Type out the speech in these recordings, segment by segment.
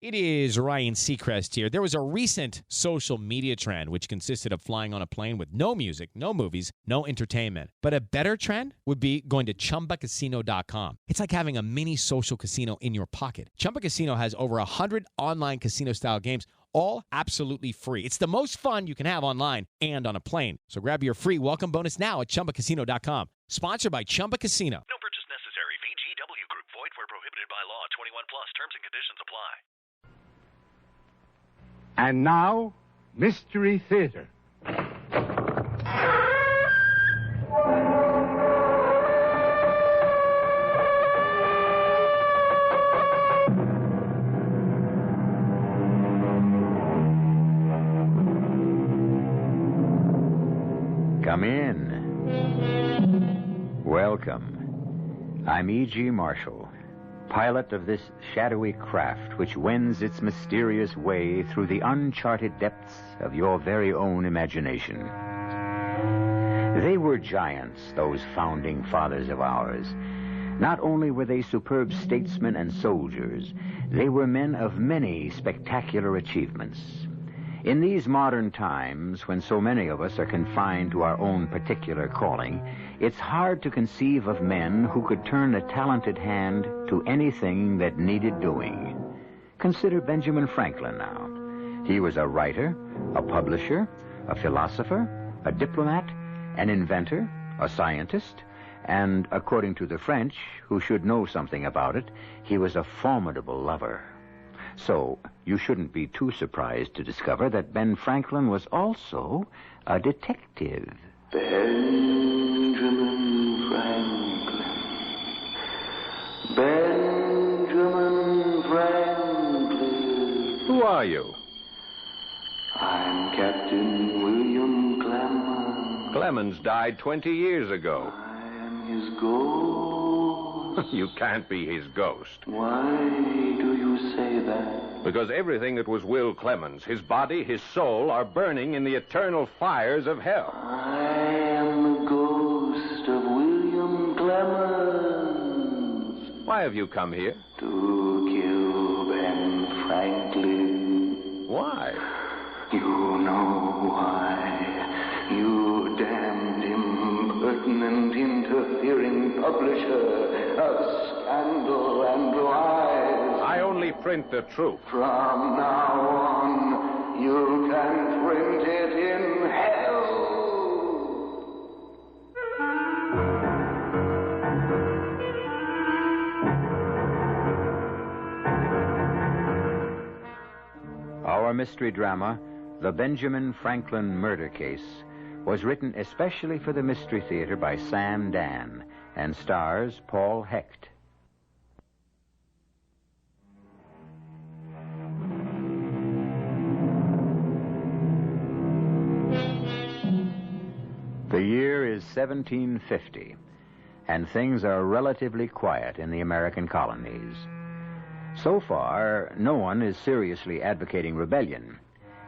It is Ryan Seacrest here. There was a recent social media trend which consisted of flying on a plane with no music, no movies, no entertainment. But a better trend would be going to ChumbaCasino.com. It's like having a mini social casino in your pocket. Chumba Casino has over 100 online casino-style games, all absolutely free. It's the most fun you can have online and on a plane. So grab your free welcome bonus now at ChumbaCasino.com. Sponsored by Chumba Casino. No purchase necessary. VGW Group. Void where prohibited by law. 21 plus. Terms and conditions apply. And now, Mystery Theater. Come in. Welcome. I'm E.G. Marshall, pilot of this shadowy craft which wends its mysterious way through the uncharted depths of your very own imagination. They were giants, those founding fathers of ours. Not only were they superb statesmen and soldiers, they were men of many spectacular achievements. In these modern times, when so many of us are confined to our own particular calling, it's hard to conceive of men who could turn a talented hand to anything that needed doing. Consider Benjamin Franklin now. He was a writer, a publisher, a philosopher, a diplomat, an inventor, a scientist, and, according to the French, who should know something about it, he was a formidable lover. So, you shouldn't be too surprised to discover that Ben Franklin was also a detective. Benjamin Franklin. Benjamin Franklin. Who are you? I'm Captain William Clemens. Clemens died 20 years ago. I am his ghost. You can't be his ghost. Why do you say that? Because everything that was Will Clemens, his body, his soul, are burning in the eternal fires of hell. I am the ghost of William Clemens. Why have you come here? To kill Ben Franklin. Why? You know why. You damned impertinent, interfering publisher of scandal and lies. I only print the truth. From now on, you can print it in hell. Our mystery drama, The Benjamin Franklin Murder Case, was written especially for the Mystery Theater by Sam Dan and stars Paul Hecht. The year is 1750, and things are relatively quiet in the American colonies. So far, no one is seriously advocating rebellion.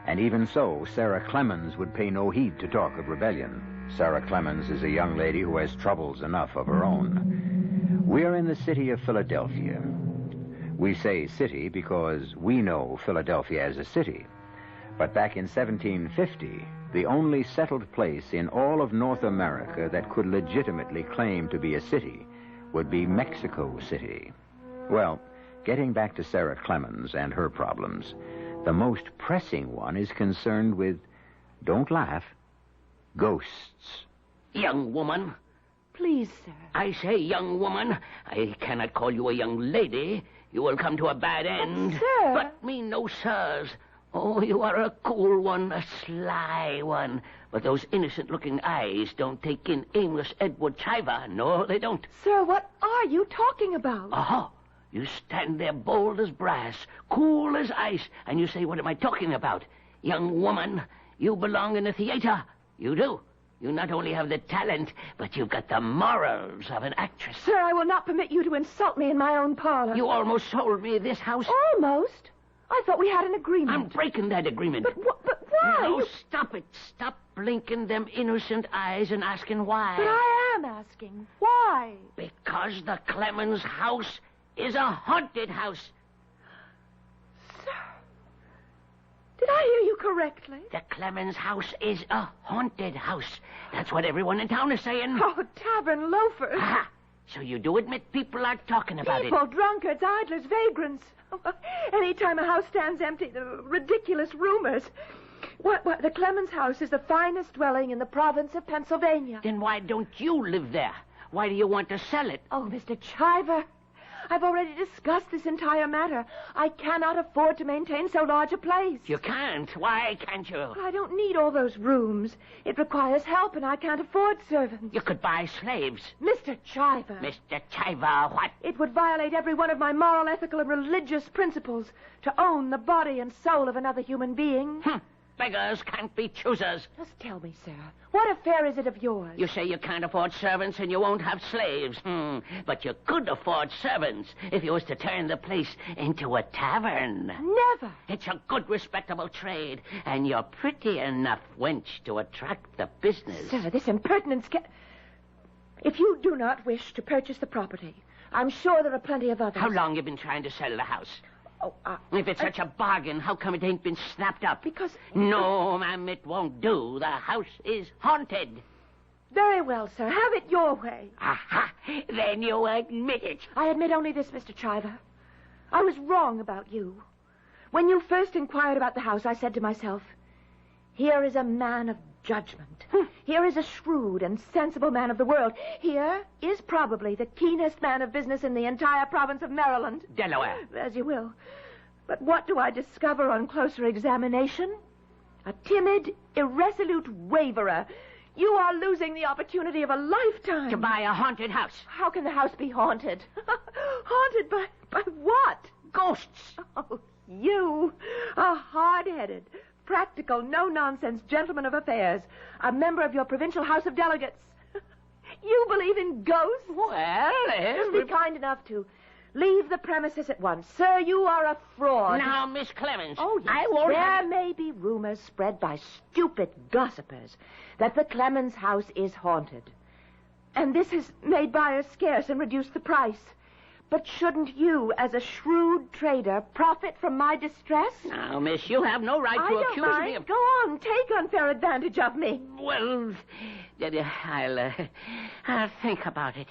And even so, Sarah Clemens would pay no heed to talk of rebellion. Sarah Clemens is a young lady who has troubles enough of her own. We're in the city of Philadelphia. We say city because we know Philadelphia as a city. But back in 1750, the only settled place in all of North America that could legitimately claim to be a city would be Mexico City. Well, getting back to Sarah Clemens and her problems, the most pressing one is concerned with, don't laugh, ghosts. Young woman. Please, sir. I say, young woman, I cannot call you a young lady. You will come to a bad end. But, sir... But me no sirs. Oh, you are a cool one, a sly one. But those innocent-looking eyes don't take in aimless Edward Chiver. No, they don't. Sir, what are you talking about? Oh, you stand there bold as brass, cool as ice, and you say, what am I talking about? Young woman, you belong in the theater. You do. You not only have the talent, but you've got the morals of an actress. Sir, I will not permit you to insult me in my own parlor. You almost sold me this house. Almost? I thought we had an agreement. I'm breaking that agreement. But why? No, stop it. Stop blinking them innocent eyes and asking why. But I am asking. Why? Because the Clemens house is a haunted house. correctly? The Clemens house is a haunted house. That's what everyone in town is saying. Oh, tavern loafers. Aha. So you do admit people are talking about People, it? drunkards, idlers, vagrants. Anytime a house stands empty, the ridiculous rumors. What, the Clemens house is the finest dwelling in the province of Pennsylvania. Then why don't you live there? Why do you want to sell it? Oh, Mr. Chiver, I've already discussed this entire matter. I cannot afford to maintain so large a place. You can't. Why can't you? I don't need all those rooms. It requires help, and I can't afford servants. You could buy slaves. Mr. Chiver. Mr. Chiver, what? It would violate every one of my moral, ethical, and religious principles to own the body and soul of another human being. Beggars can't be choosers. Just tell me, sir, what affair is it of yours? You say you can't afford servants and you won't have slaves. But you could afford servants if you was to turn the place into a tavern. Never. It's a good, respectable trade, and you're pretty enough wench to attract the business. Sir, this impertinence If you do not wish to purchase the property, I'm sure there are plenty of others. How long you been trying to sell the house? Oh, If it's such a bargain, how come it ain't been snapped up? Because... No, ma'am, it won't do. The house is haunted. Very well, sir. Have it your way. Aha! Then you admit it. I admit only this, Mr. Chiver. I was wrong about you. When you first inquired about the house, I said to myself, here is a man of judgment. Here is a shrewd and sensible man of the world. Here is probably the keenest man of business in the entire province of Maryland. Delaware. As you will. But what do I discover on closer examination? A timid, irresolute waverer. You are losing the opportunity of a lifetime. To buy a haunted house. How can the house be haunted? Haunted by what? Ghosts. Oh, you, a hard-headed, practical, no-nonsense gentleman of affairs, a member of your provincial House of Delegates. You believe in ghosts? Well, Just be kind enough to leave the premises at once. Sir, you are a fraud. Now, Miss Clemens. Oh, yes. I won't There have... may be rumors spread by stupid gossipers that the Clemens house is haunted. And this has made buyers scarce and reduced the price. But shouldn't you, as a shrewd trader, profit from my distress? Now, miss, you have no right to accuse me of... Go on, take unfair advantage of me. Well, I'll think about it.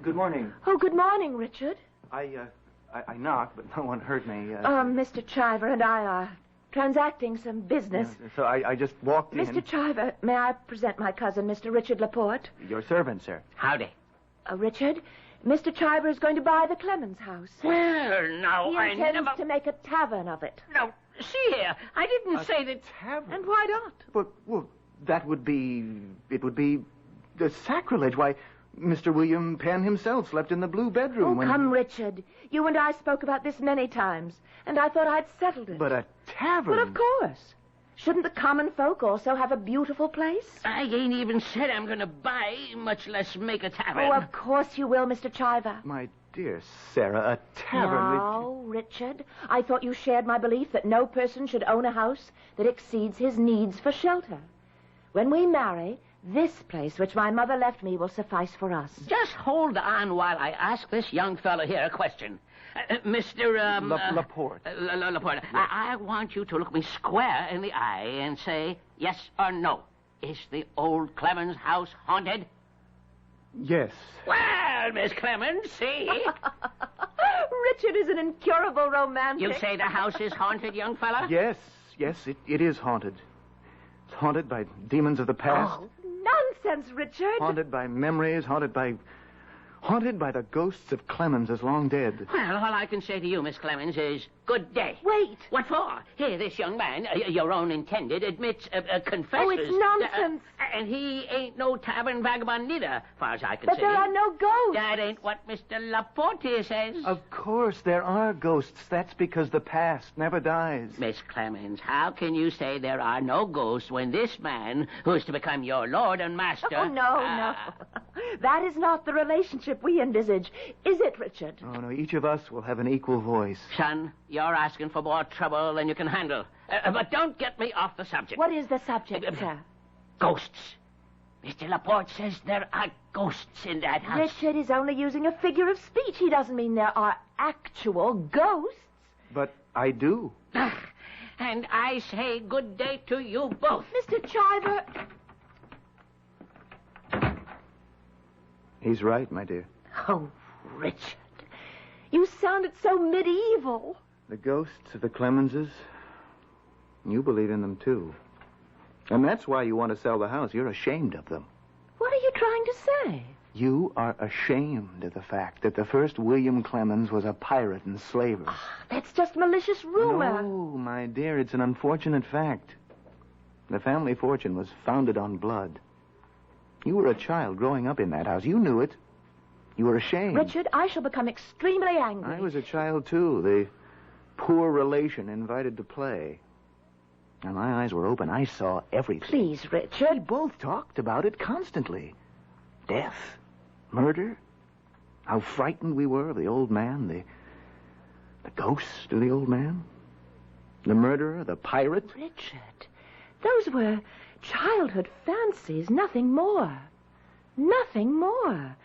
Good morning. Oh, good morning, Richard. I knocked, but no one heard me. Mr. Chiver and I are transacting some business. So I just walked in. Mr. Chiver, may I present my cousin, Mr. Richard Laporte? Your servant, sir. Howdy. Richard, Mr. Chiver is going to buy the Clemens house. Well, now, He I intends never... to make a tavern of it. Now, see here, I didn't say that... Tavern? And why not? But, well, that would be... It would be sacrilege. Why, Mr. William Penn himself slept in the blue bedroom when... Come, Richard. You and I spoke about this many times, and I thought I'd settled it. But a tavern? But of course. Shouldn't the common folk also have a beautiful place? I ain't even said I'm going to buy, much less make a tavern. Oh, of course you will, Mr. Chiver. My dear Sarah, a tavern... Now, Richard, I thought you shared my belief that no person should own a house that exceeds his needs for shelter. When we marry, this place which my mother left me will suffice for us. Just hold on while I ask this young fellow here a question. Mr. Laporte. Laporte, I want you to look me square in the eye and say yes or no. Is the old Clemens house haunted? Yes. Well, Miss Clemens, see? Richard is an incurable romantic. You say the house is haunted, young fella? Yes, it is haunted. It's haunted by demons of the past. Oh, nonsense, Richard. Haunted by memories, haunted by the ghosts of Clemens as long dead. Well, all I can say to you, Miss Clemens, is good day. Wait. What for? Here, this young man, your own intended, admits, confesses... Oh, it's nonsense. And he ain't no tavern vagabond neither, far as I can But see. there are no ghosts. That ain't what Mr. Laporte says. Of course, there are ghosts. That's because the past never dies. Miss Clemens, how can you say there are no ghosts when this man, who's to become your lord and master... Oh, no. That is not the relationship we envisage. Is it, Richard? Oh, no, each of us will have an equal voice. Son, you're asking for more trouble than you can handle. But don't get me off the subject. What is the subject, sir? Ghosts. Mr. Laporte says there are ghosts in that house. Richard is only using a figure of speech. He doesn't mean there are actual ghosts. But I do. And I say good day to you both. Mr. Chiver. He's right, my dear. Oh, Richard. You sounded so medieval. The ghosts of the Clemenses, you believe in them, too. And that's why you want to sell the house. You're ashamed of them. What are you trying to say? You are ashamed of the fact that the first William Clemens was a pirate and slaver. That's just malicious rumor. No, my dear, it's an unfortunate fact. The family fortune was founded on blood. You were a child growing up in that house. You knew it. You were ashamed. Richard, I shall become extremely angry. I was a child, too. The poor relation invited to play. And my eyes were open. I saw everything. Please, We Richard. both talked about it constantly. Death. Murder. How frightened we were of the old man. The ghost of the old man. The murderer. The pirate. Richard, those were childhood fancies, nothing more. Nothing more.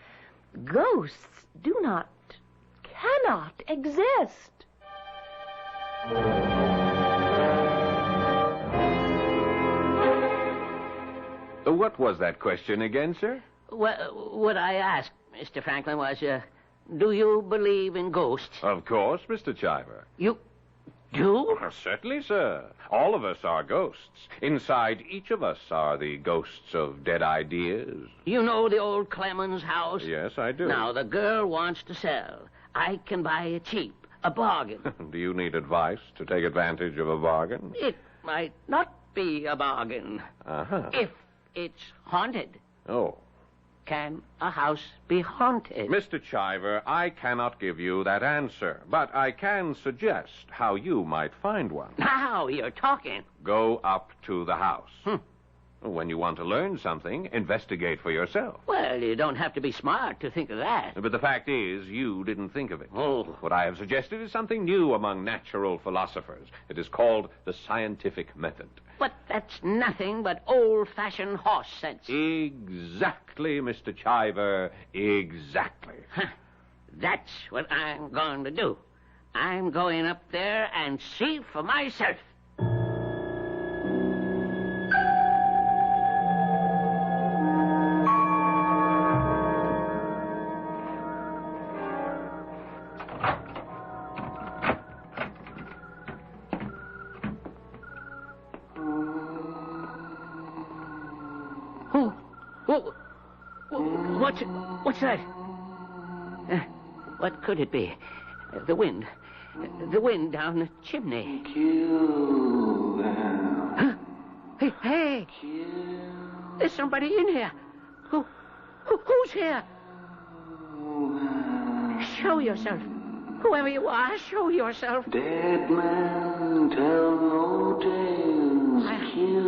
Ghosts cannot exist. What was that question again, sir? Well, what I asked, Mr. Franklin, was, do you believe in ghosts? Of course, Mr. Chiver. You do? Certainly, sir. All of us are ghosts. Inside each of us are the ghosts of dead ideas. You know the old Clemens house? Yes, I do. Now, the girl wants to sell. I can buy it cheap. A bargain. Do you need advice to take advantage of a bargain? It might not be a bargain. Uh-huh. If it's haunted. Oh. Can a house be haunted? Mr. Chiver, I cannot give you that answer, but I can suggest how you might find one. Now you're talking. Go up to the house. When you want to learn something, investigate for yourself. Well, you don't have to be smart to think of that. But the fact is, you didn't think of it. Oh. What I have suggested is something new among natural philosophers. It is called the scientific method. But that's nothing but old-fashioned horse sense. Exactly, Mr. Chiver. Exactly. That's what I'm going to do. I'm going up there and see for myself. What's that? What could it be? The wind. The wind down the chimney. Kill them. Huh? Hey! There's somebody in here. Who's here? Show yourself. Whoever you are, show yourself. Dead man, tell no tales.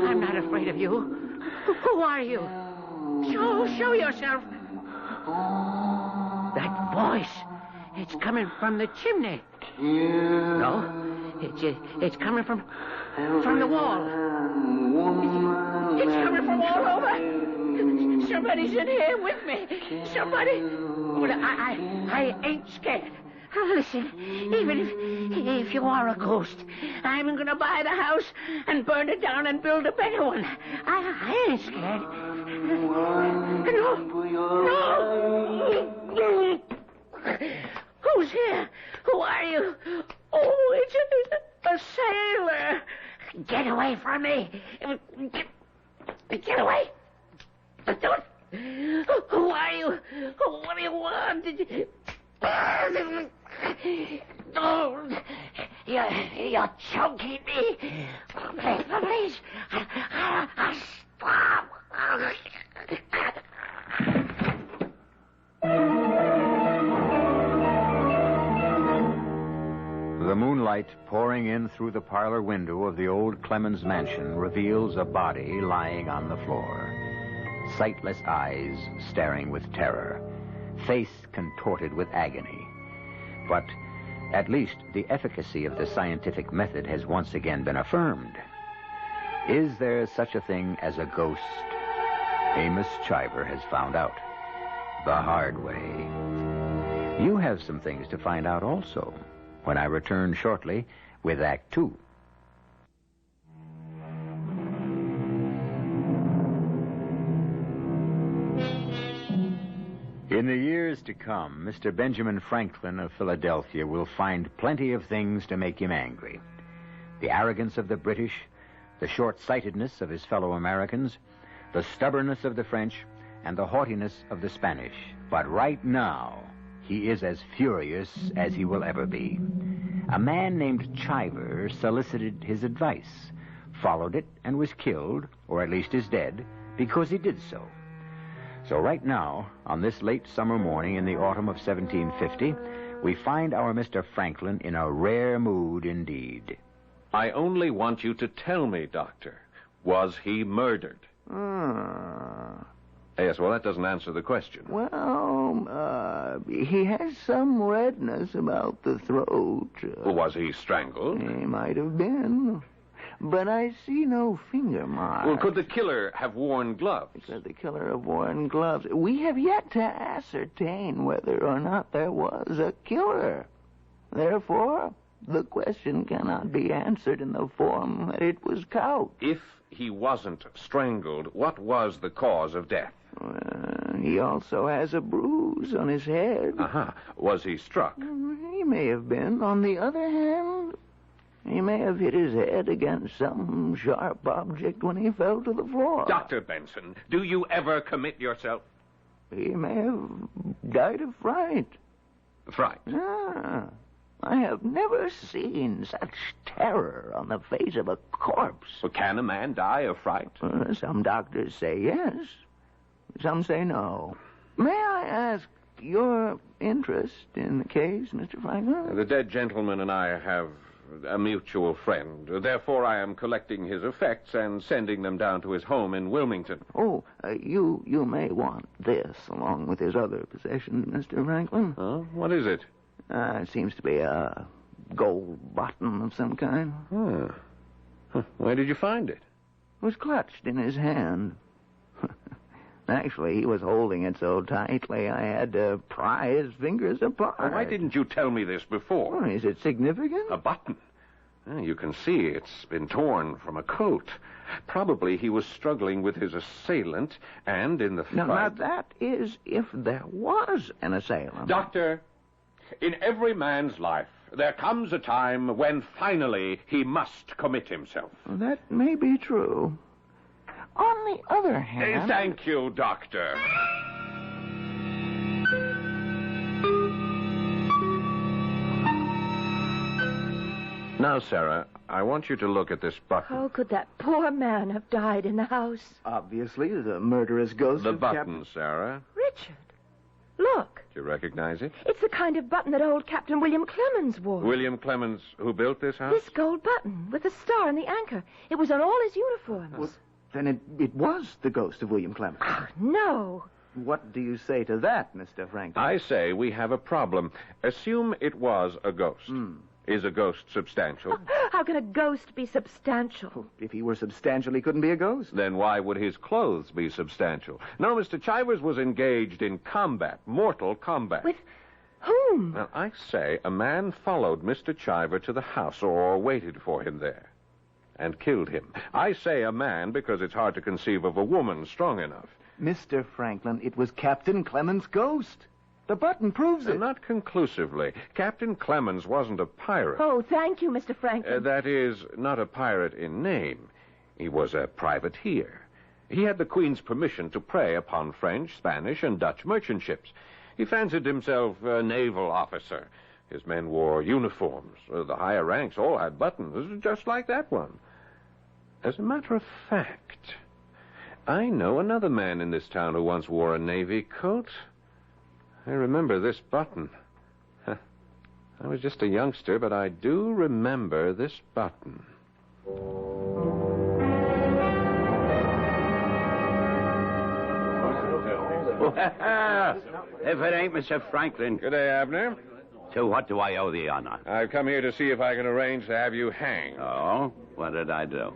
I'm not afraid of you. Who are you? Show yourself. That voice. It's coming from the chimney. No, it's coming from the wall. It's coming from all over. Somebody's in here with me. Somebody. But I ain't scared. Listen, even if you are a ghost, I'm going to buy the house and burn it down and build a better one. I ain't scared. No. Who's here? Who are you? Oh, it's a sailor. Get away from me. Get away. Don't. Who are you? What do you want? Don't. You're choking me. Please. Stop. The moonlight pouring in through the parlor window of the old Clemens mansion reveals a body lying on the floor. Sightless eyes staring with terror. Face contorted with agony. But at least the efficacy of the scientific method has once again been affirmed. Is there such a thing as a ghost? Amos Chiver has found out. The hard way. You have some things to find out also when I return shortly with Act Two. In the years to come, Mr. Benjamin Franklin of Philadelphia will find plenty of things to make him angry. The arrogance of the British, the short-sightedness of his fellow Americans, the stubbornness of the French, and the haughtiness of the Spanish. But right now, he is as furious as he will ever be. A man named Chiver solicited his advice, followed it, and was killed, or at least is dead, because he did so. So right now, on this late summer morning in the autumn of 1750, we find our Mr. Franklin in a rare mood indeed. I only want you to tell me, Doctor, was he murdered? Yes, well, that doesn't answer the question. Well, he has some redness about the throat. Well, was he strangled? He might have been. But I see no finger marks. Well, could the killer have worn gloves? Could the killer have worn gloves? We have yet to ascertain whether or not there was a killer. Therefore, the question cannot be answered in the form that it was couched. If he wasn't strangled, what was the cause of death? He also has a bruise on his head. Was he struck? He may have been. On the other hand, he may have hit his head against some sharp object when he fell to the floor. Dr. Benson, do you ever commit yourself? He may have died of fright. Fright? I have never seen such terror on the face of a corpse. Well, can a man die of fright? Some doctors say yes. Some say no. May I ask your interest in the case, Mr. Franklin? The dead gentleman and I have a mutual friend. Therefore, I am collecting his effects and sending them down to his home in Wilmington. Oh, you may want this along with his other possessions, Mr. Franklin. Oh, what is it? It seems to be a gold button of some kind. Where did you find it? It was clutched in his hand. Actually, he was holding it so tightly I had to pry his fingers apart. Well, why didn't you tell me this before? Well, is it significant? A button. You can see it's been torn from a coat. Probably he was struggling with his assailant, and in the fight... Now, that is if there was an assailant. Doctor, in every man's life, there comes a time when finally he must commit himself. Well, that may be true. On the other hand... Thank you, Doctor. Now, Sarah, I want you to look at this button. How could that poor man have died in the house? Obviously, the murderous ghost The of button, Sarah. Richard, look. Do you recognize it? It's the kind of button that old Captain William Clemens wore. William Clemens, who built this house? This gold button with the star and the anchor. It was on all his uniforms. Well, then it was the ghost of William Clemens. No. What do you say to that, Mr. Franklin? I say we have a problem. Assume it was a ghost. Is a ghost substantial? How can a ghost be substantial? If he were substantial, he couldn't be a ghost. Then why would his clothes be substantial? No, Mr. Chivers was engaged in combat, mortal combat. With whom? Now, I say a man followed Mr. Chiver to the house or waited for him there and killed him. I say a man because it's hard to conceive of a woman strong enough. Mr. Franklin, it was Captain Clemens' ghost. The button proves it. Not conclusively. Captain Clemens wasn't a pirate. Oh, thank you, Mr. Franklin. That is, not a pirate in name. He was a privateer. He had the Queen's permission to prey upon French, Spanish, and Dutch merchant ships. He fancied himself a naval officer. His men wore uniforms. The higher ranks all had buttons, just like that one. As a matter of fact, I know another man in this town who once wore a navy coat. I remember this button. I was just a youngster, but I do remember this button. If it ain't Mr. Franklin. Good day, Abner. To what do I owe the honor? I've come here to see if I can arrange to have you hanged. Oh? What did I do?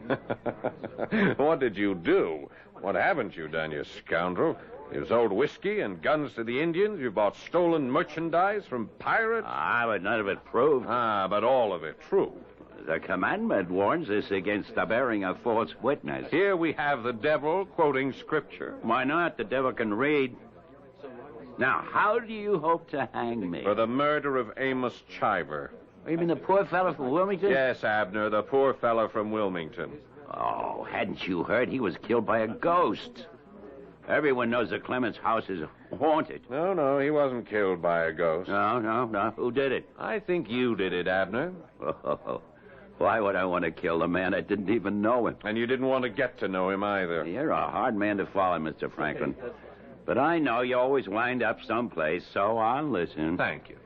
What did you do? What haven't you done, you scoundrel? You've sold whiskey and guns to the Indians. You bought stolen merchandise from pirates. But none of it proved. But all of it true. The commandment warns us against the bearing of false witness. Here we have the devil quoting scripture. Why not? The devil can read. Now, how do you hope to hang me? For the murder of Amos Chiver. You mean the poor fellow from Wilmington? Yes, Abner, the poor fellow from Wilmington. Oh, hadn't you heard he was killed by a ghost? Everyone knows that Clemens' house is haunted. No, he wasn't killed by a ghost. No. Who did it? I think you did it, Abner. Oh, why would I want to kill the man I didn't even know him? And you didn't want to get to know him either. You're a hard man to follow, Mr. Franklin. But I know you always wind up someplace, so I'll listen. Thank you.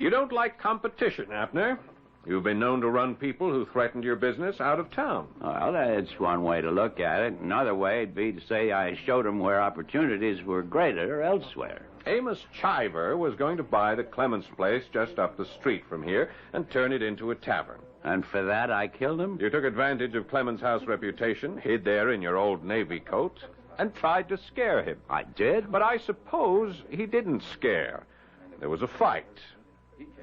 You don't like competition, Abner. You've been known to run people who threatened your business out of town. Well, that's one way to look at it. Another way would be to say I showed them where opportunities were greater elsewhere. Amos Chiver was going to buy the Clemens place just up the street from here and turn it into a tavern. And for that, I killed him? You took advantage of Clemens' house reputation, hid there in your old Navy coat, and tried to scare him. I did? But I suppose he didn't scare. There was a fight.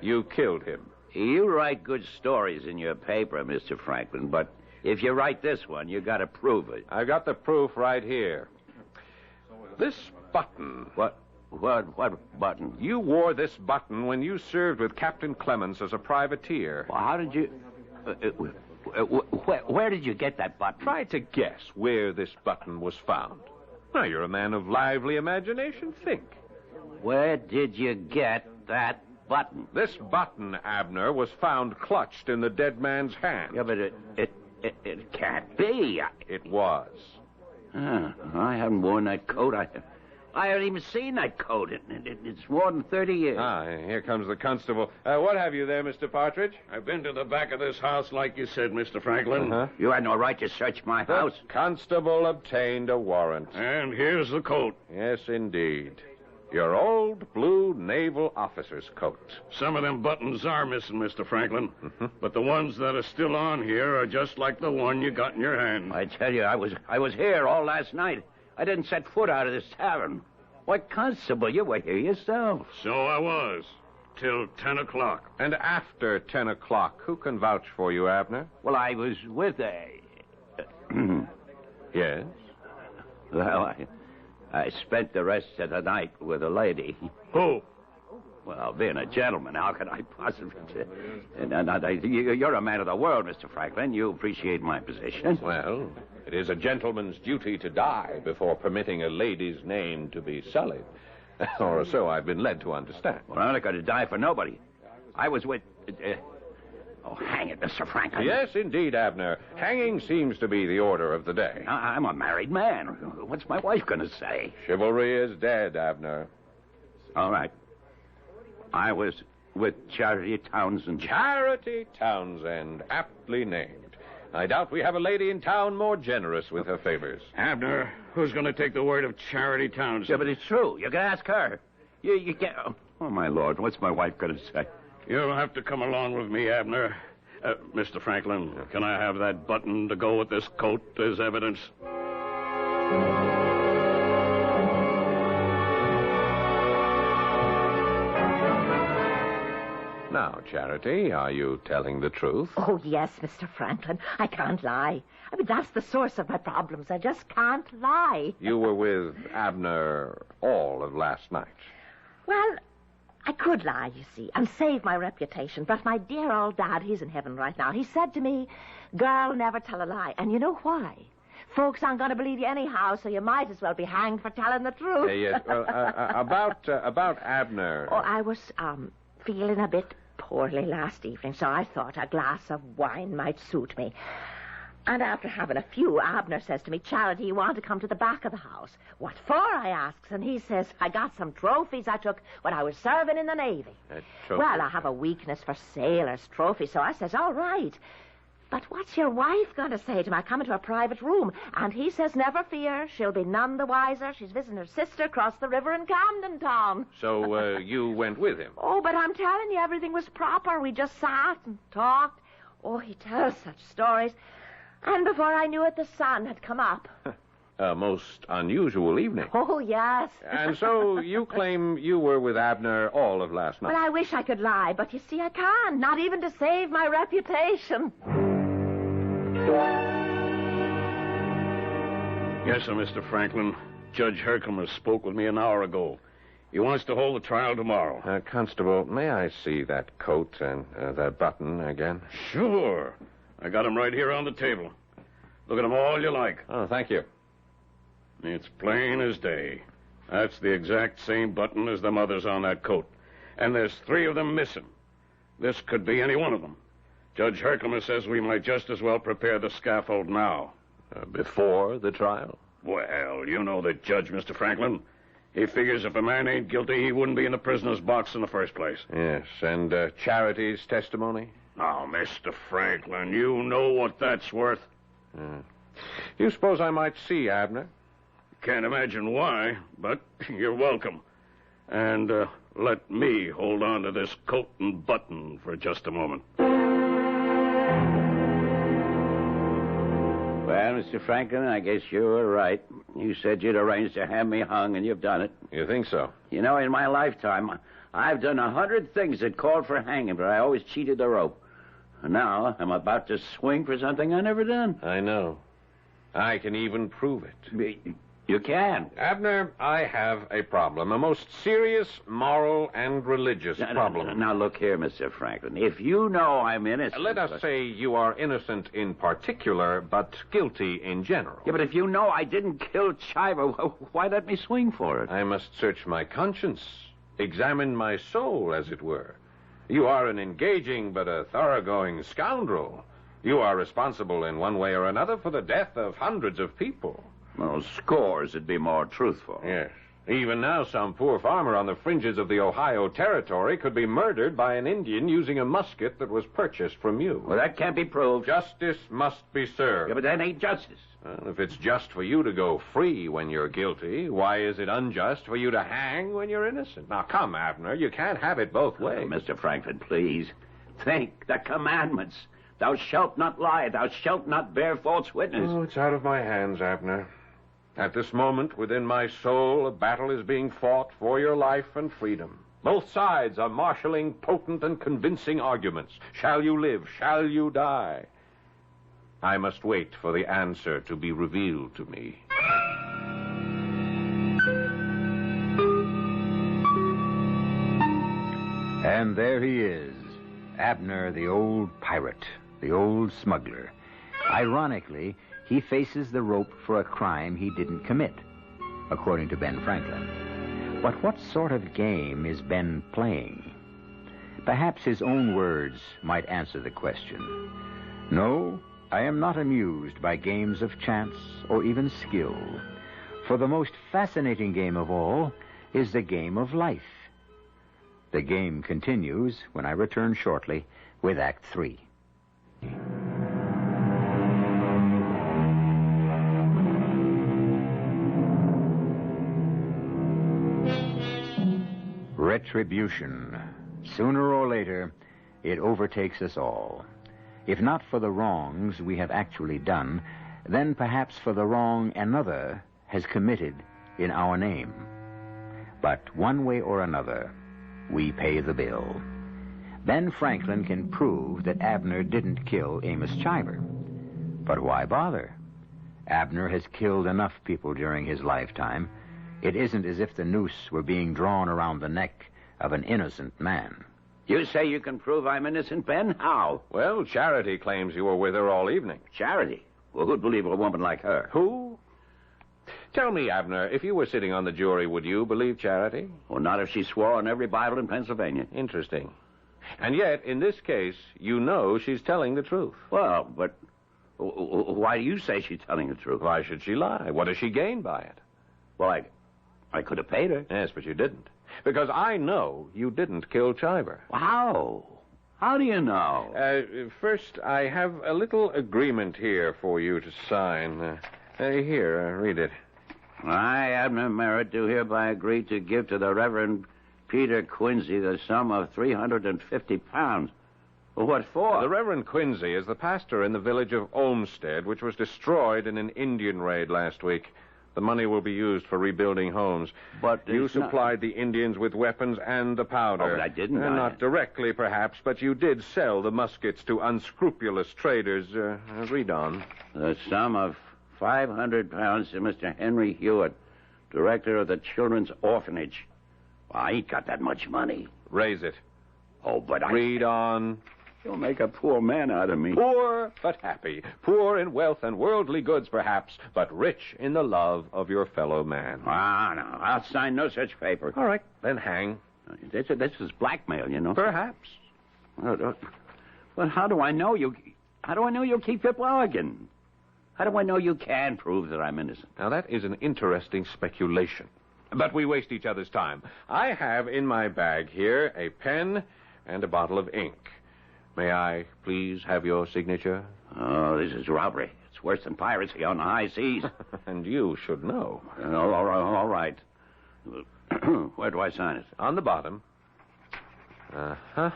You killed him. You write good stories in your paper, Mr. Franklin, but if you write this one, you got to prove it. I got the proof right here. This button. What button? You wore this button when you served with Captain Clemens as a privateer. Well, how did you... where did you get that button? Try to guess where this button was found. Now, you're a man of lively imagination. Think. Where did you get that button? This button, Abner, was found clutched in the dead man's hand. Yeah, but it can't be. It was. I haven't worn that coat. I haven't even seen that coat. It's more than 30 years. Here comes the constable. What have you there, Mr. Partridge? I've been to the back of this house like you said, Mr. Franklin. You had no right to search my house. The constable obtained a warrant. And here's the coat. Yes, indeed. Your old blue naval officer's coat. Some of them buttons are missing, Mr. Franklin. But the ones that are still on here are just like the one you got in your hand. I tell you, I was here all last night. I didn't set foot out of this tavern. Why, Constable, you were here yourself. So I was, till 10 o'clock. And after 10 o'clock, who can vouch for you, Abner? Well, I was with Yes? Well, I spent the rest of the night with a lady. Who? Well, being a gentleman, how could I possibly... You're a man of the world, Mr. Franklin. You appreciate my position. Well, it is a gentleman's duty to die before permitting a lady's name to be sullied. Or so I've been led to understand. Well, I'm not going to die for nobody. I was with... Oh, hang it, Mr. Franklin. Yes, indeed, Abner. Hanging seems to be the order of the day. I'm a married man. What's my wife going to say? Chivalry is dead, Abner. All right. I was with Charity Townsend. Charity Townsend, aptly named. I doubt we have a lady in town more generous with her favors. Abner, who's going to take the word of Charity Townsend? Yeah, but it's true. You can ask her. You can't... Oh, my Lord, what's my wife going to say? You'll have to come along with me, Abner. Mr. Franklin, can I have that button to go with this coat as evidence? Now, Charity, are you telling the truth? Oh, yes, Mr. Franklin. I can't lie. I mean, that's the source of my problems. I just can't lie. You were with Abner all of last night. Well, I could lie, you see, and save my reputation. But my dear old dad, he's in heaven right now. He said to me, girl, never tell a lie. And you know why? Folks aren't going to believe you anyhow, so you might as well be hanged for telling the truth. Yes, well, about Abner. Oh, I was, feeling a bit poorly last evening, so I thought a glass of wine might suit me. And after having a few, Abner says to me, Charity, you want to come to the back of the house? What for, I asks, and he says, I got some trophies I took when I was serving in the Navy. Well, I have a weakness for sailors' trophies, so I says, all right. But what's your wife going to say to me? I come into her private room, and he says, never fear, she'll be none the wiser. She's visiting her sister across the river in Camden Town. So, you went with him? Oh, but I'm telling you, everything was proper. We just sat and talked. Oh, he tells such stories. And before I knew it, the sun had come up. A most unusual evening. Oh, yes. And so you claim you were with Abner all of last night? Well, I wish I could lie, but you see, I can't. Not even to save my reputation. Yes, sir, Mr. Franklin. Judge Herkimer spoke with me an hour ago. He wants to hold the trial tomorrow. Constable, may I see that coat and that button again? Sure. I got 'em right here on the table. Look at 'em all you like. Oh, thank you. It's plain as day. That's the exact same button as the others on that coat. And there's 3 of them missing. This could be any one of them. Judge Herkimer says we might just as well prepare the scaffold now. Before the trial? Well, you know the judge, Mr. Franklin. He figures if a man ain't guilty, he wouldn't be in the prisoner's box in the first place. Yes, and Charity's testimony? Now, Mr. Franklin, you know what that's worth. You suppose I might see Abner? Can't imagine why, but you're welcome. And let me hold on to this coat and button for just a moment. Well, Mr. Franklin, I guess you were right. You said you'd arranged to have me hung, and you've done it. You think so? You know, in my lifetime, I've done 100 things that called for hanging, but I always cheated the rope. And now I'm about to swing for something I never done. I know. I can even prove it. You can. Abner, I have a problem. A most serious moral and religious problem. Now, look here, Mr. Franklin. If you know I'm innocent... Let us say you are innocent in particular, but guilty in general. Yeah, but if you know I didn't kill Chiver, why let me swing for it? I must search my conscience. Examine my soul, as it were. You are an engaging but a thoroughgoing scoundrel. You are responsible in one way or another for the death of hundreds of people. Well, scores would be more truthful. Yes. Even now, some poor farmer on the fringes of the Ohio Territory could be murdered by an Indian using a musket that was purchased from you. Well, that can't be proved. Justice must be served. Yeah, but that ain't justice. Well, if it's just for you to go free when you're guilty, why is it unjust for you to hang when you're innocent? Now, come, Abner, you can't have it both ways. Mr. Franklin, please. Think the commandments. Thou shalt not lie. Thou shalt not bear false witness. Oh, it's out of my hands, Abner. At this moment, within my soul, a battle is being fought for your life and freedom. Both sides are marshaling potent and convincing arguments. Shall you live? Shall you die? I must wait for the answer to be revealed to me. And there he is, Abner, the old pirate, the old smuggler. Ironically, he faces the rope for a crime he didn't commit, according to Ben Franklin. But what sort of game is Ben playing? Perhaps his own words might answer the question. No, I am not amused by games of chance or even skill. For the most fascinating game of all is the game of life. The game continues when I return shortly with Act 3. Retribution. Sooner or later, it overtakes us all. If not for the wrongs we have actually done, then perhaps for the wrong another has committed in our name. But one way or another, we pay the bill. Ben Franklin can prove that Abner didn't kill Amos Chiver. But why bother? Abner has killed enough people during his lifetime. It isn't as if the noose were being drawn around the neck of an innocent man. You say you can prove I'm innocent, Ben? How? Well, Charity claims you were with her all evening. Charity? Well, who'd believe a woman like her? Who? Tell me, Abner, if you were sitting on the jury, would you believe Charity? Well, not if she swore on every Bible in Pennsylvania. Interesting. And yet, in this case, you know she's telling the truth. Well, but why do you say she's telling the truth? Why should she lie? What does she gain by it? Well, I could have paid her. Yes, but you didn't. Because I know you didn't kill Chiver. How? How do you know? First, I have a little agreement here for you to sign. Here, read it. I, Abner Merritt, do hereby agree to give to the Reverend Peter Quincy the sum of £350. What for? The Reverend Quincy is the pastor in the village of Olmsted, which was destroyed in an Indian raid last week. The money will be used for rebuilding homes. But you supplied the Indians with weapons and the powder. Oh, but I didn't. Not directly, perhaps, but you did sell the muskets to unscrupulous traders. Read on. The sum of £500 to Mr. Henry Hewitt, director of the Children's Orphanage. I ain't got that much money. Raise it. Oh, but Read on. You'll make a poor man out of me. Poor but happy. Poor in wealth and worldly goods, perhaps, but rich in the love of your fellow man. Ah, no, I'll sign no such paper. All right, then hang. This is blackmail, you know. Perhaps. But how do I know you? How do I know you'll keep your bargain? How do I know you can prove that I'm innocent? Now, that is an interesting speculation. But we waste each other's time. I have in my bag here a pen and a bottle of ink. May I please have your signature? Oh, this is robbery. It's worse than piracy on the high seas. And you should know. All right. Where do I sign it? On the bottom. Uh-huh.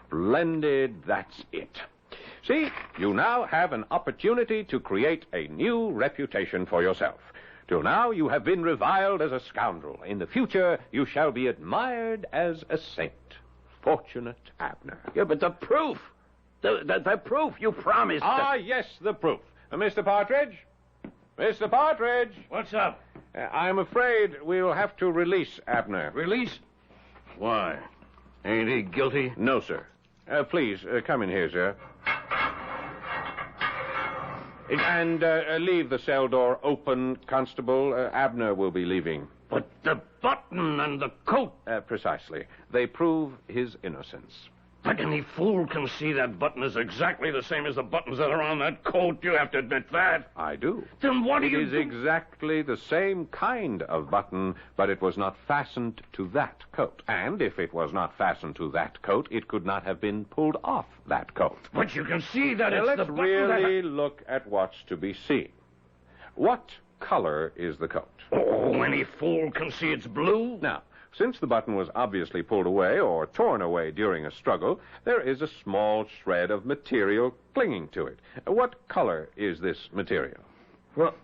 Splendid. That's it. See, you now have an opportunity to create a new reputation for yourself. Till now, you have been reviled as a scoundrel. In the future, you shall be admired as a saint. Fortunate Abner. Yeah, but the proof. The proof you promised. Yes, the proof. Mr. Partridge? Mr. Partridge? What's up? I'm afraid we'll have to release Abner. Release? Why? Ain't he guilty? No, sir. Please, come in here, sir. And leave the cell door open, Constable. Abner will be leaving. But the button and the coat. Precisely. They prove his innocence. But any fool can see that button is exactly the same as the buttons that are on that coat. You have to admit that. I do. Then what do you do? It is exactly the same kind of button, but it was not fastened to that coat. And if it was not fastened to that coat, it could not have been pulled off that coat. But you can see that Now, it's the let's button really look at what's to be seen. What color is the coat? Oh, any fool can see it's blue. Now, since the button was obviously pulled away or torn away during a struggle, there is a small shred of material clinging to it. What color is this material? Well,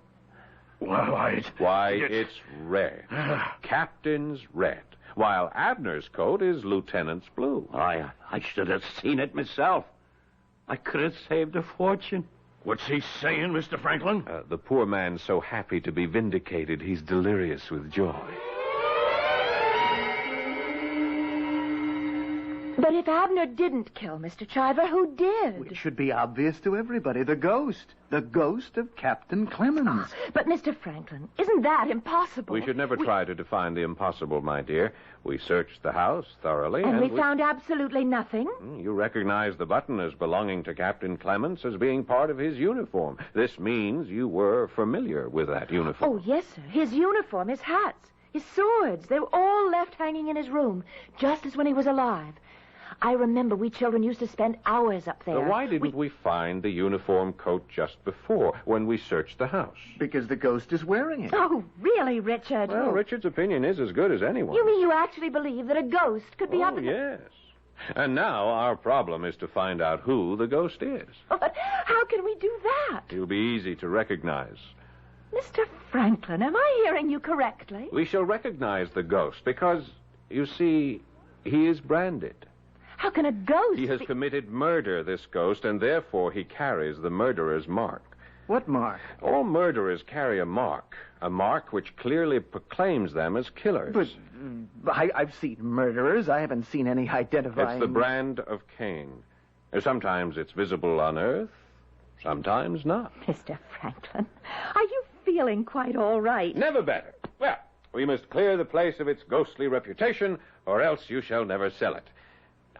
Why, it's red. Captain's red. While Abner's coat is lieutenant's blue. I should have seen it myself. I could have saved a fortune. What's he saying, Mr. Franklin? The poor man's so happy to be vindicated, he's delirious with joy. But if Abner didn't kill Mr. Chiver, who did? It should be obvious to everybody. The ghost. The ghost of Captain Clemens. But, Mr. Franklin, isn't that impossible? We should never try to define the impossible, my dear. We searched the house thoroughly. And we found absolutely nothing? You recognize the button as belonging to Captain Clemens as being part of his uniform. This means you were familiar with that uniform. Oh, yes, sir. His uniform, his hats, his swords, they were all left hanging in his room, just as when he was alive. I remember we children used to spend hours up there. Why didn't we find the uniform coat just before, when we searched the house? Because the ghost is wearing it. Oh, really, Richard? Well, Richard's opinion is as good as anyone. You mean you actually believe that a ghost could be up in yes. And now our problem is to find out who the ghost is. But how can we do that? He'll be easy to recognize. Mr. Franklin, am I hearing you correctly? We shall recognize the ghost because, you see, he is branded. How can a ghost He has committed murder, this ghost, and therefore he carries the murderer's mark. What mark? All murderers carry a mark which clearly proclaims them as killers. But I've seen murderers. I haven't seen any identifying... It's the brand of Cain. Sometimes it's visible on Earth, sometimes not. Mr. Franklin, are you feeling quite all right? Never better. Well, we must clear the place of its ghostly reputation, or else you shall never sell it.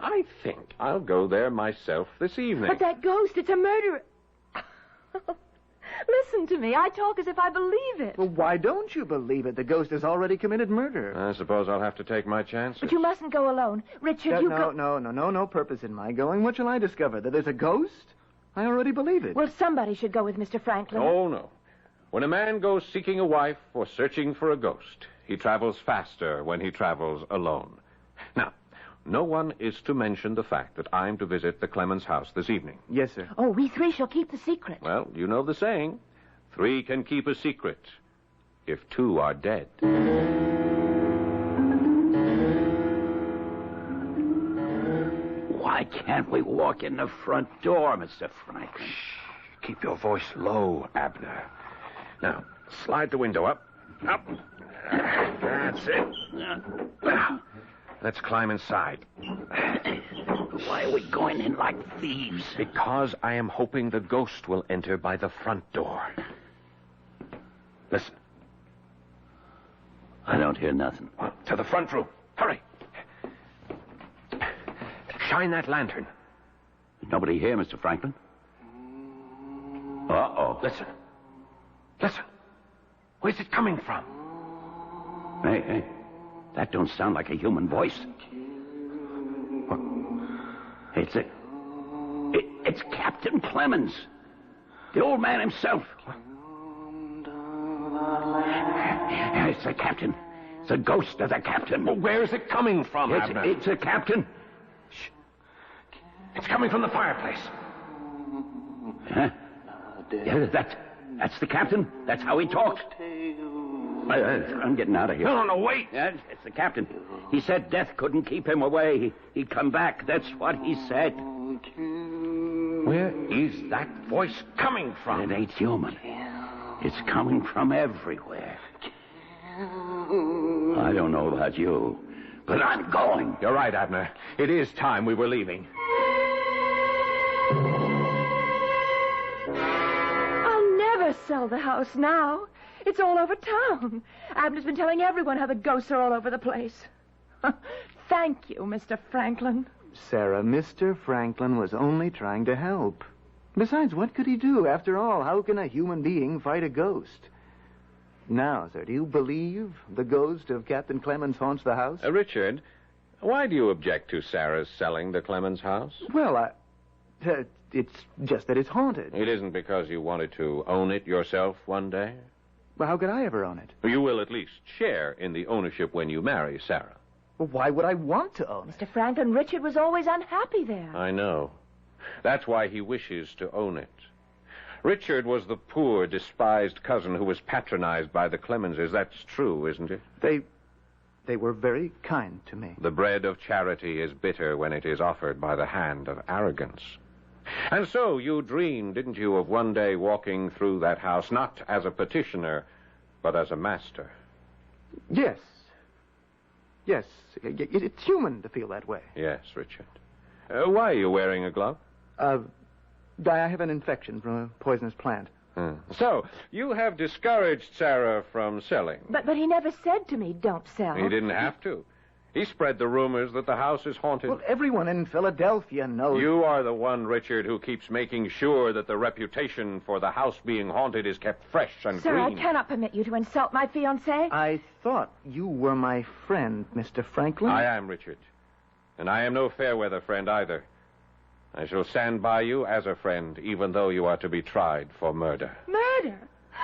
I think I'll go there myself this evening. But that ghost, it's a murderer. Listen to me. I talk as if I believe it. Well, why don't you believe it? The ghost has already committed murder. I suppose I'll have to take my chances. But you mustn't go alone. Richard, you go... No purpose in my going. What shall I discover? That there's a ghost? I already believe it. Well, somebody should go with Mr. Franklin. Oh, no. When a man goes seeking a wife or searching for a ghost, he travels faster when he travels alone. Now, no one is to mention the fact that I'm to visit the Clemens house this evening. Yes, sir. Oh, we three shall keep the secret. Well, you know the saying. 3 can keep a secret if 2 are dead. Why can't we walk in the front door, Mr. Franklin? Shh. Keep your voice low, Abner. Now, slide the window up. Up. That's it. Now, let's climb inside. Why are we going in like thieves? Because I am hoping the ghost will enter by the front door. Listen. I don't hear nothing. Well, to the front room. Hurry. Shine that lantern. There's nobody here, Mr. Franklin. Uh-oh. Listen. Listen. Where's it coming from? Hey. That don't sound like a human voice. It's Captain Clemens. The old man himself. It's the captain. It's the ghost of the captain. Well, where is it coming from, Abner? It's a captain. Shh. It's coming from the fireplace. Huh? Yeah, that's the captain. That's how he talks. I'm getting out of here. No, wait. Yeah, it's the captain. He said death couldn't keep him away. He'd come back. That's what he said. Where is that voice coming from? It ain't human. It's coming from everywhere. I don't know about you, but I'm going. You're right, Abner. It is time we were leaving. I'll never sell the house now. It's all over town. Abner's been telling everyone how the ghosts are all over the place. Thank you, Mr. Franklin. Sarah, Mr. Franklin was only trying to help. Besides, what could he do? After all, how can a human being fight a ghost? Now, sir, do you believe the ghost of Captain Clemens haunts the house? Richard, why do you object to Sarah's selling the Clemens house? Well, it's just that it's haunted. It isn't because you wanted to own it yourself one day? Well, how could I ever own it? You will at least share in the ownership when you marry Sarah. Well, why would I want to own it? Mr. Franklin, Richard was always unhappy there. I know. That's why he wishes to own it. Richard was the poor, despised cousin who was patronized by the Clemenses. That's true, isn't it? They were very kind to me. The bread of charity is bitter when it is offered by the hand of arrogance. And so you dreamed, didn't you, of one day walking through that house, not as a petitioner, but as a master. Yes. Yes, it's human to feel that way. Yes, Richard. Why are you wearing a glove? I have an infection from a poisonous plant. So, you have discouraged Sarah from selling. But he never said to me, don't sell. He didn't have to. He spread the rumors that the house is haunted. Well, everyone in Philadelphia knows. You are the one, Richard, who keeps making sure that the reputation for the house being haunted is kept fresh and Sir, green. I cannot permit you to insult my fiancé. I thought you were my friend, Mr. Franklin. I am, Richard. And I am no fair-weather friend either. I shall stand by you as a friend, even though you are to be tried for murder. Murder?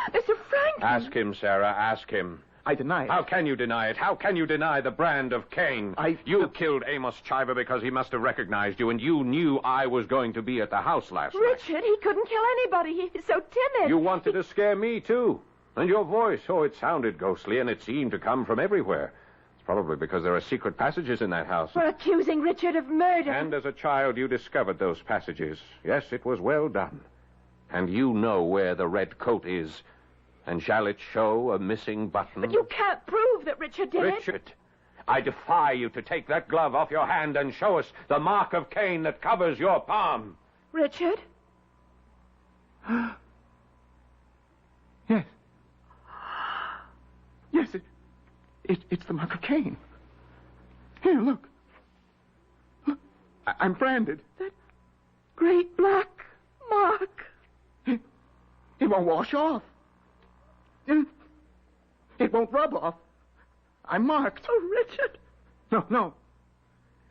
Mr. Franklin! Ask him, Sarah, ask him. I deny it. How can you deny it? How can you deny the brand of Cain? You killed Amos Chiver because he must have recognized you, and you knew I was going to be at the house last night. Richard, he couldn't kill anybody. He's so timid. You wanted to scare me, too. And your voice, it sounded ghostly, and it seemed to come from everywhere. It's probably because there are secret passages in that house. For accusing Richard of murder. And as a child, you discovered those passages. Yes, it was well done. And you know where the red coat is. And shall it show a missing button? But you can't prove that Richard did it. Richard, I defy you to take that glove off your hand and show us the mark of Cain that covers your palm. Richard? Yes. Yes, it's the mark of Cain. Here, look. Look, I'm branded. That great black mark. It won't wash off. It won't rub off. I'm marked. Oh, Richard. No,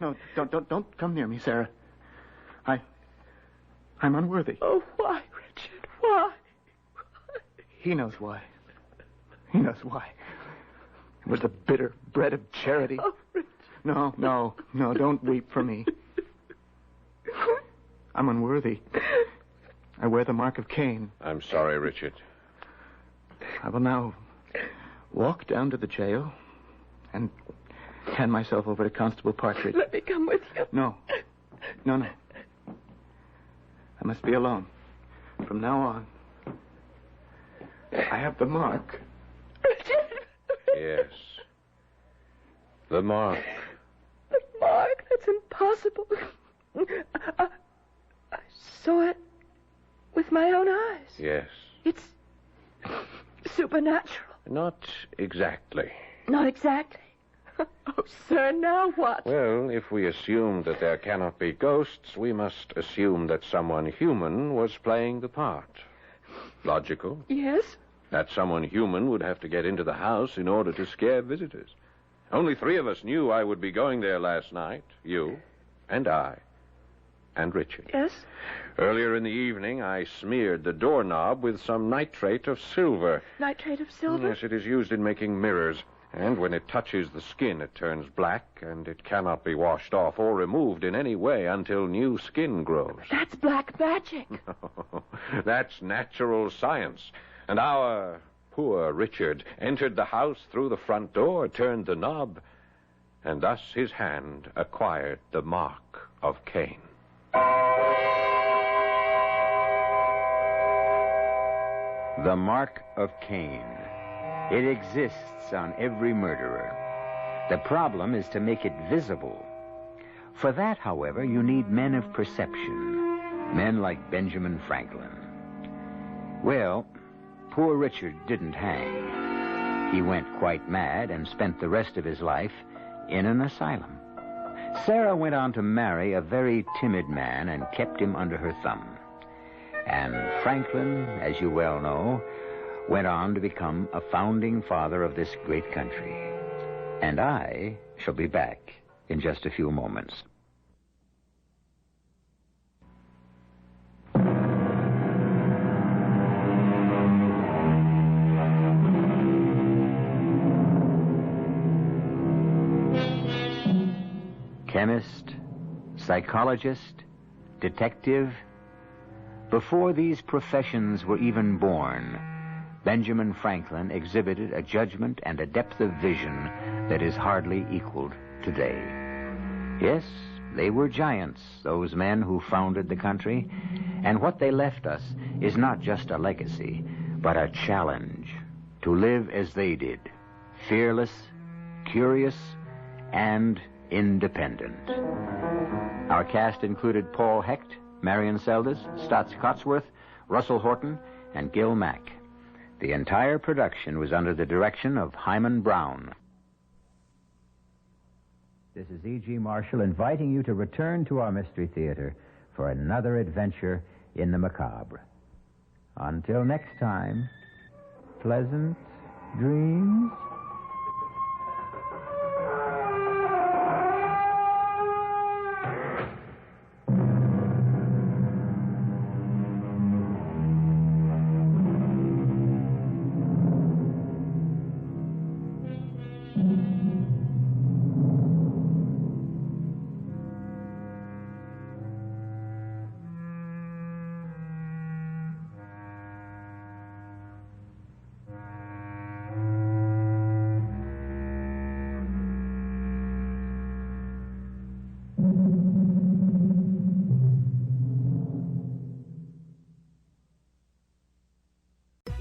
don't come near me, Sarah. I'm unworthy. Oh, why, Richard? Why? He knows why. He knows why. It was the bitter bread of charity. Oh, Richard. No, don't weep for me. I'm unworthy. I wear the mark of Cain. I'm sorry, Richard. I will now walk down to the jail and hand myself over to Constable Partridge. Let me come with you. No. I must be alone. From now on, I have the mark. Richard. Yes. The mark. But, Mark, that's impossible. I saw it with my own eyes. Yes. It's supernatural. Not exactly. Not exactly. Oh, sir, now what? Well, if we assume that there cannot be ghosts, we must assume that someone human was playing the part. Logical? Yes? That someone human would have to get into the house in order to scare visitors. Only 3 of us knew I would be going there last night. You, and I, and Richard. Yes? Earlier in the evening, I smeared the doorknob with some nitrate of silver. Nitrate of silver? Yes, it is used in making mirrors. And when it touches the skin, it turns black, and it cannot be washed off or removed in any way until new skin grows. That's black magic. That's natural science. And our poor Richard entered the house through the front door, turned the knob, and thus his hand acquired the mark of Cain. The mark of Cain. It exists on every murderer. The problem is to make it visible. For that, however, you need men of perception. Men like Benjamin Franklin. Well, poor Richard didn't hang. He went quite mad and spent the rest of his life in an asylum. Sarah went on to marry a very timid man and kept him under her thumb. And Franklin, as you well know, went on to become a founding father of this great country. And I shall be back in just a few moments. Chemist, psychologist, detective. Before these professions were even born, Benjamin Franklin exhibited a judgment and a depth of vision that is hardly equaled today. Yes, they were giants, those men who founded the country, and what they left us is not just a legacy, but a challenge to live as they did, fearless, curious, and independent. Our cast included Paul Hecht, Marion Seldes, Stotts Cotsworth, Russell Horton, and Gil Mack. The entire production was under the direction of Hyman Brown. This is E.G. Marshall inviting you to return to our Mystery Theater for another adventure in the macabre. Until next time, pleasant dreams.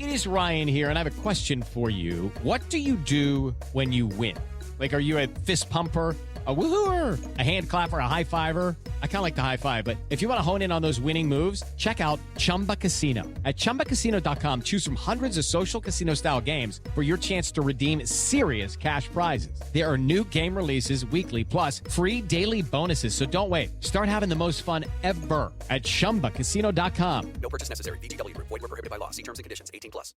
It is Ryan here, and I have a question for you. What do you do when you win? Like, are you a fist pumper, a woo-hooer, a hand clapper, a high-fiver? I kind of like the high-five, but if you want to hone in on those winning moves, check out Chumba Casino. At ChumbaCasino.com, choose from hundreds of social casino-style games for your chance to redeem serious cash prizes. There are new game releases weekly, plus free daily bonuses, so don't wait. Start having the most fun ever at ChumbaCasino.com. No purchase necessary. VGW Group. Void where prohibited by law. See terms and conditions. 18+.